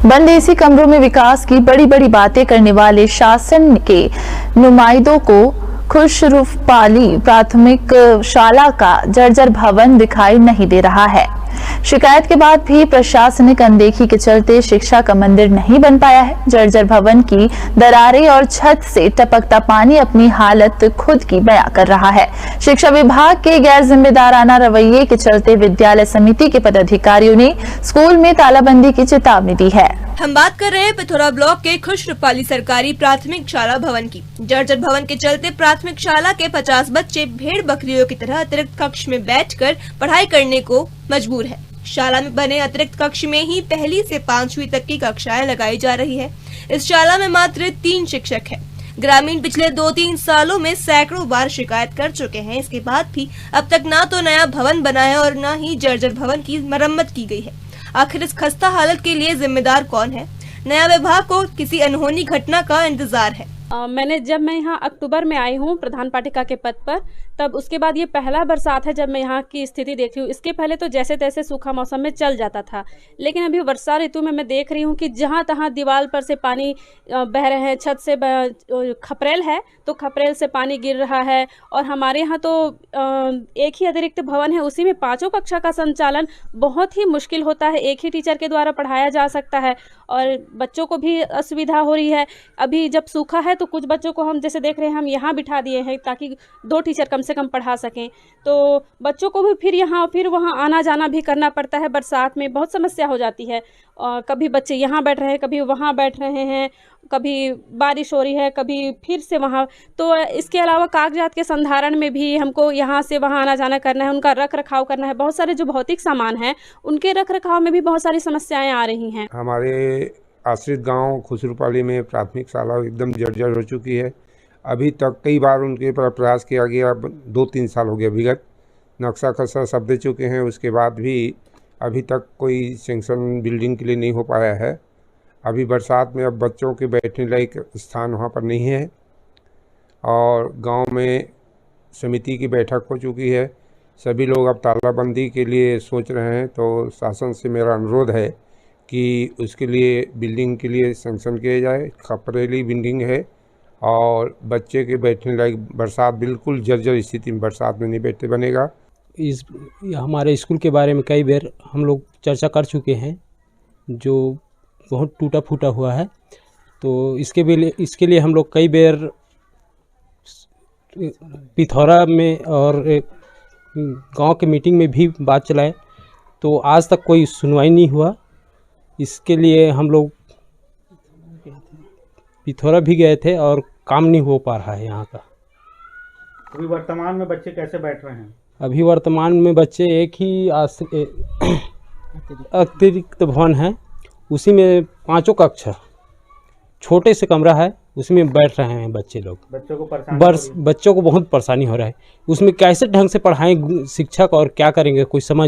बंद एसी कमरों में विकास की बड़ी बड़ी बातें करने वाले शासन के नुमाइंदों को खुशरूपाली प्राथमिक शाला का जर्जर भवन दिखाई नहीं दे रहा है। शिकायत के बाद भी प्रशासनिक अनदेखी के चलते शिक्षा का मंदिर नहीं बन पाया है। जर्जर भवन की दरारें और छत से टपकता पानी अपनी हालत खुद की बयां कर रहा है। शिक्षा विभाग के गैर जिम्मेदाराना रवैये के चलते विद्यालय समिति के पदाधिकारियों ने स्कूल में तालाबंदी की चेतावनी दी है। हम बात कर रहे हैं पिथौरा ब्लॉक के खुशरूपाली सरकारी प्राथमिक शाला भवन की। जर्जर भवन के चलते प्राथमिक शाला के 50 बच्चे भेड़ बकरियों की तरह अतिरिक्त कक्ष में बैठकर पढ़ाई करने को मजबूर है। शाला में बने अतिरिक्त कक्ष में ही पहली से 5वीं तक की कक्षाएं लगाई जा रही है। इस शाला में मात्र 3 शिक्षक हैं। ग्रामीण पिछले 2-3 सालों में सैकड़ों बार शिकायत कर चुके हैं। इसके बाद भी अब तक ना तो नया भवन बना है और न ही जर्जर भवन की मरम्मत की गई है। आखिर इस खस्ता हालत के लिए जिम्मेदार कौन है? नया विभाग को किसी अनहोनी घटना का इंतजार है। जब मैं यहाँ अक्टूबर में आई हूँ प्रधान पाठिका के पद पर, तब उसके बाद ये पहला बरसात है जब मैं यहाँ की स्थिति देख रही हूँ। इसके पहले तो जैसे तैसे सूखा मौसम में चल जाता था, लेकिन अभी वर्षा ऋतु में मैं देख रही हूँ कि जहाँ तहाँ दीवार पर से पानी बह रहे हैं, छत से खपरेल है तो खपरेल से पानी गिर रहा है। और हमारे यहाँ तो एक ही अतिरिक्त भवन है, उसी में 5 कक्षा का संचालन बहुत ही मुश्किल होता है। एक ही टीचर के द्वारा पढ़ाया जा सकता है और बच्चों को भी असुविधा हो रही है। अभी जब सूखा है तो कुछ बच्चों को हम जैसे देख रहे हैं हम यहाँ बिठा दिए हैं ताकि 2 टीचर कम से कम पढ़ा सकें, तो बच्चों को भी फिर यहाँ फिर वहाँ आना जाना भी करना पड़ता है। बरसात में बहुत समस्या हो जाती है। कभी बच्चे यहाँ बैठ रहे हैं, कभी वहाँ बैठ रहे हैं, कभी बारिश हो रही है, कभी फिर से वहाँ। तो इसके अलावा कागजात के संधारण में भी हमको यहाँ से वहाँ आना जाना करना है, उनका रख रखाव करना है। बहुत सारे जो भौतिक सामान हैं उनके रख रखाव में भी बहुत सारी समस्याएं आ रही हैं। हमारे आश्रित गांव खुशरूपाली में प्राथमिक शाला एकदम जर्जर हो चुकी है। अभी तक कई बार उनके पर प्रयास किया गया, 2-3 साल हो गए विगत, नक्शा खसरा सब दे चुके हैं, उसके बाद भी अभी तक कोई सेंक्शन बिल्डिंग के लिए नहीं हो पाया है। अभी बरसात में अब बच्चों के बैठने लायक स्थान वहाँ पर नहीं है और गांव में समिति की बैठक हो चुकी है। सभी लोग अब तालाबंदी के लिए सोच रहे हैं, तो शासन से मेरा अनुरोध है कि उसके लिए बिल्डिंग के लिए सेंक्शन किया जाए। खपरेली बिल्डिंग है और बच्चे के बैठने लायक, बरसात बिल्कुल जर्जर स्थिति में बरसात में नहीं बैठते बनेगा। इस हमारे स्कूल के बारे में कई बार हम लोग चर्चा कर चुके हैं, जो बहुत टूटा फूटा हुआ है। तो इसके लिए हम लोग कई बार पिथौरा में और गांव के मीटिंग में भी बात चलाए, तो आज तक कोई सुनवाई नहीं हुआ। इसके लिए हम लोग पिथौरा भी गए थे और काम नहीं हो पा रहा है यहाँ का। अभी वर्तमान में बच्चे कैसे बैठ रहे हैं? अभी वर्तमान में बच्चे एक ही अतिरिक्त भवन है, उसी में 5 कक्षा, छोटे से कमरा है, उसमें बैठ रहे हैं बच्चे लोग। बच्चों को बहुत परेशानी हो रहा है। उसमें कैसे ढंग से पढ़ाएं शिक्षक और क्या करेंगे, कोई समझ